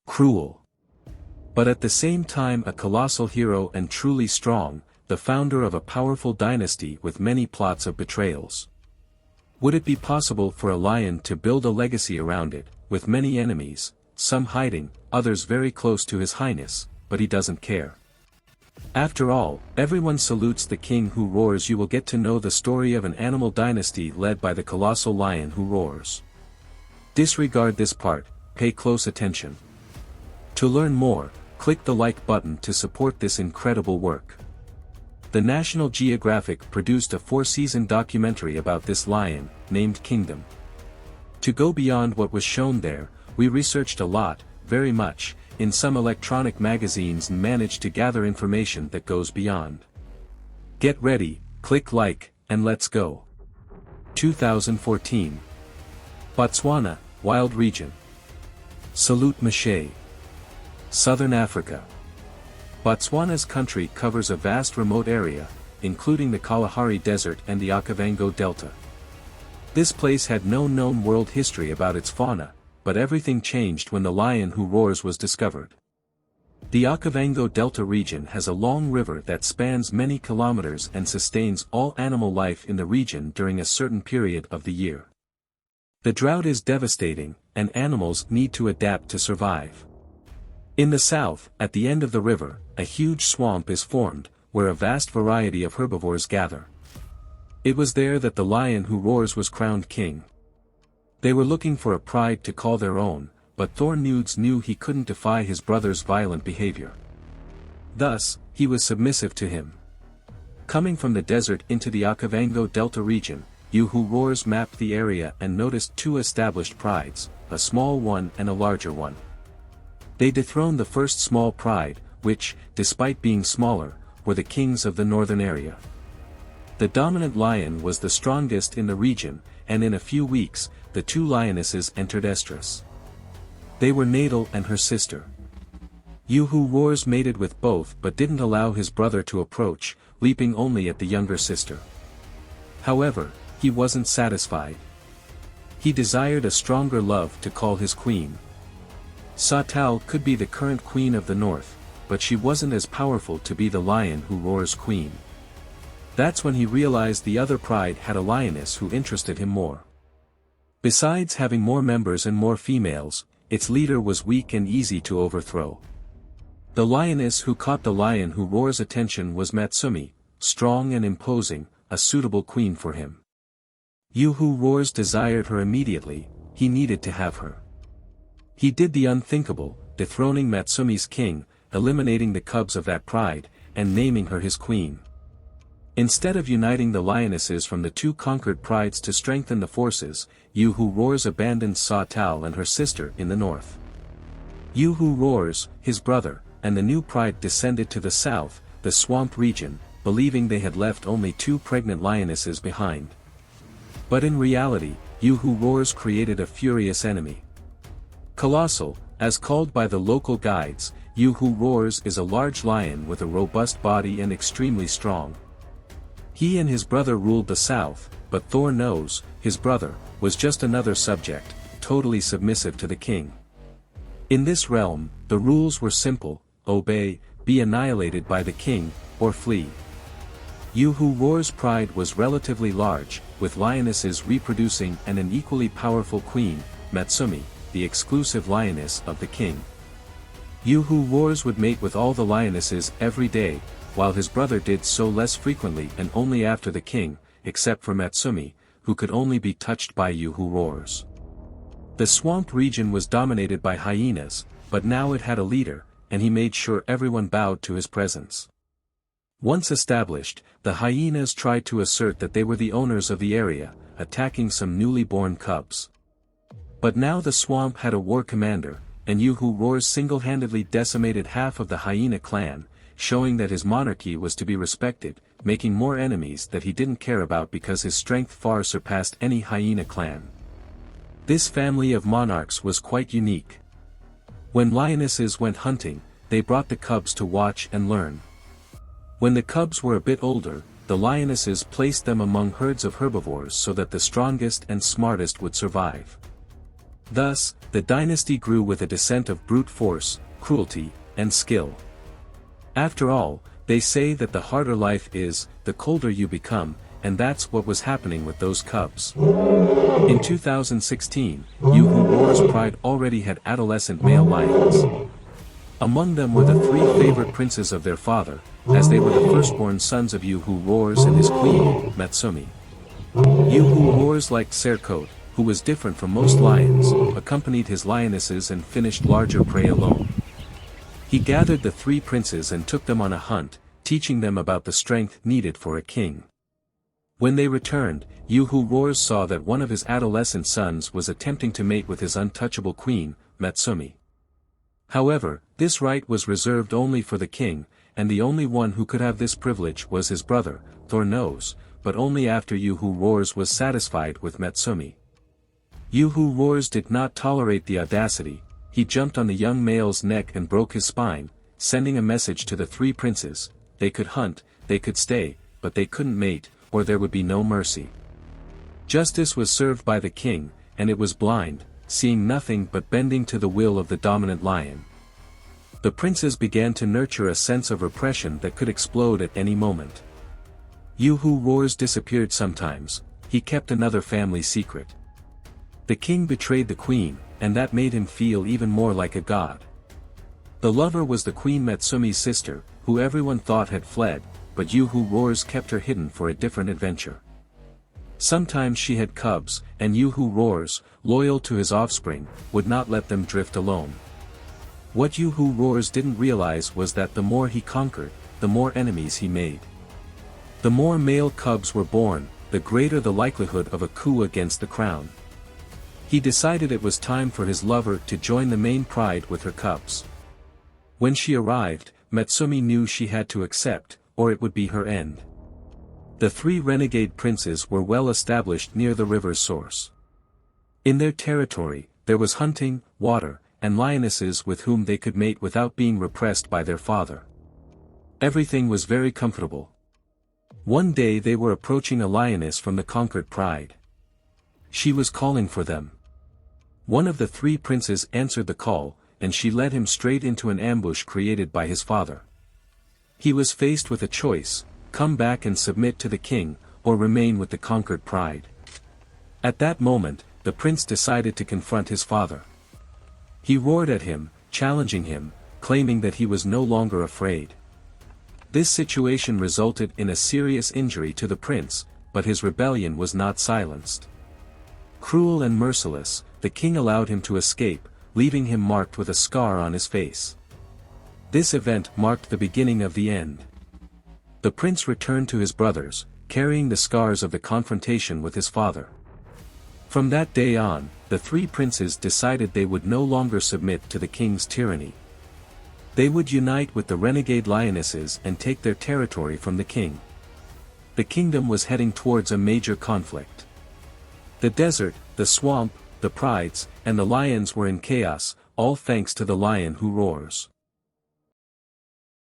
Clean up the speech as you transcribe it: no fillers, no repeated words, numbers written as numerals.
cruel. But at the same time a colossal hero and truly strong, the founder of a powerful dynasty with many plots of betrayals. Would it be possible for a lion to build a legacy around it, with many enemies, some hiding, others very close to His Highness, but he doesn't care? After all, everyone salutes the king who roars. You will get to know the story of an animal dynasty led by the colossal lion who roars. Disregard this part, pay close attention. To learn more, click the like button to support this incredible work. The National Geographic produced a 4-season documentary about this lion, named Kingdom. To go beyond what was shown there, we researched a lot, very much, in some electronic magazines and managed to gather information that goes beyond. Get ready, click like, and let's go. 2014. Botswana, Wild Region. Salute Mache. Southern Africa. Botswana's country covers a vast remote area, including the Kalahari Desert and the Okavango Delta. This place had no known world history about its fauna, but everything changed when the lion who roars was discovered. The Okavango Delta region has a long river that spans many kilometers and sustains all animal life in the region during a certain period of the year. The drought is devastating, and animals need to adapt to survive. In the south, at the end of the river, a huge swamp is formed, where a vast variety of herbivores gather. It was there that the lion who roars was crowned king. They were looking for a pride to call their own, but Thornudes knew he couldn't defy his brother's violent behavior. Thus, he was submissive to him. Coming from the desert into the Okavango Delta region, You Who Roars mapped the area and noticed two established prides, a small one and a larger one. They dethroned the first small pride, which, despite being smaller, were the kings of the northern area. The dominant lion was the strongest in the region, and in a few weeks, the two lionesses entered estrus. They were Nadal and her sister. You Who Roars mated with both but didn't allow his brother to approach, leaping only at the younger sister. However, he wasn't satisfied. He desired a stronger love to call his queen. Satal could be the current queen of the north, but she wasn't as powerful to be the lion who roars queen. That's when he realized the other pride had a lioness who interested him more. Besides having more members and more females, its leader was weak and easy to overthrow. The lioness who caught the lion who roars' attention was Matsumi, strong and imposing, a suitable queen for him. You Who Roars desired her immediately, he needed to have her. He did the unthinkable, dethroning Matsumi's king, eliminating the cubs of that pride, and naming her his queen. Instead of uniting the lionesses from the two conquered prides to strengthen the forces, You Who Roars abandoned Satal and her sister in the north. You Who Roars, his brother, and the new pride descended to the south, the swamp region, believing they had left only two pregnant lionesses behind. But in reality, You Who Roars created a furious enemy. Colossal, as called by the local guides, You Who Roars is a large lion with a robust body and extremely strong. He and his brother ruled the south, but Thornose, his brother, was just another subject, totally submissive to the king. In this realm, the rules were simple: obey, be annihilated by the king, or flee. You Who Roars' pride was relatively large, with lionesses reproducing and an equally powerful queen, Matsumi, the exclusive lioness of the king. You Who Roars would mate with all the lionesses every day, while his brother did so less frequently and only after the king, except for Matsumi, who could only be touched by You Who Roars. The swamp region was dominated by hyenas, but now it had a leader, and he made sure everyone bowed to his presence. Once established, the hyenas tried to assert that they were the owners of the area, attacking some newly born cubs. But now the swamp had a war commander, and You Who Roars single-handedly decimated half of the hyena clan, showing that his monarchy was to be respected, making more enemies that he didn't care about because his strength far surpassed any hyena clan. This family of monarchs was quite unique. When lionesses went hunting, they brought the cubs to watch and learn. When the cubs were a bit older, the lionesses placed them among herds of herbivores so that the strongest and smartest would survive. Thus, the dynasty grew with a descent of brute force, cruelty, and skill. After all, they say that the harder life is, the colder you become, and that's what was happening with those cubs. In 2016, Yu Who Roar's pride already had adolescent male lions. Among them were the 3 favorite princes of their father, as they were the firstborn sons of Yu Who Roars and his queen, Matsumi. Yu Who Roars liked Serkote, who was different from most lions, accompanied his lionesses and finished larger prey alone. He gathered the 3 princes and took them on a hunt, teaching them about the strength needed for a king. When they returned, Yu Who Roars saw that one of his adolescent sons was attempting to mate with his untouchable queen, Matsumi. However, this right was reserved only for the king, and the only one who could have this privilege was his brother, Thornose, but only after Yu Who Roars was satisfied with Matsumi. Yu Who Roars did not tolerate the audacity. He jumped on the young male's neck and broke his spine, sending a message to the 3 princes: they could hunt, they could stay, but they couldn't mate, or there would be no mercy. Justice was served by the king, and it was blind, seeing nothing but bending to the will of the dominant lion. The princes began to nurture a sense of repression that could explode at any moment. Yu Who Roars disappeared sometimes. He kept another family secret. The king betrayed the queen, and that made him feel even more like a god. The lover was the Queen Matsumi's sister, who everyone thought had fled, but Yu Who Roars kept her hidden for a different adventure. Sometimes she had cubs, and Yu Who Roars, loyal to his offspring, would not let them drift alone. What Yu Who Roars didn't realize was that the more he conquered, the more enemies he made. The more male cubs were born, the greater the likelihood of a coup against the crown. He decided it was time for his lover to join the main pride with her cubs. When she arrived, Matsumi knew she had to accept, or it would be her end. The 3 renegade princes were well established near the river's source. In their territory, there was hunting, water, and lionesses with whom they could mate without being repressed by their father. Everything was very comfortable. One day they were approaching a lioness from the conquered pride. She was calling for them. One of the 3 princes answered the call, and she led him straight into an ambush created by his father. He was faced with a choice: come back and submit to the king, or remain with the conquered pride. At that moment, the prince decided to confront his father. He roared at him, challenging him, claiming that he was no longer afraid. This situation resulted in a serious injury to the prince, but his rebellion was not silenced. Cruel and merciless, the king allowed him to escape, leaving him marked with a scar on his face. This event marked the beginning of the end. The prince returned to his brothers, carrying the scars of the confrontation with his father. From that day on, the 3 princes decided they would no longer submit to the king's tyranny. They would unite with the renegade lionesses and take their territory from the king. The kingdom was heading towards a major conflict. The desert, the swamp, the prides, and the lions were in chaos, all thanks to the Lion Who Roars.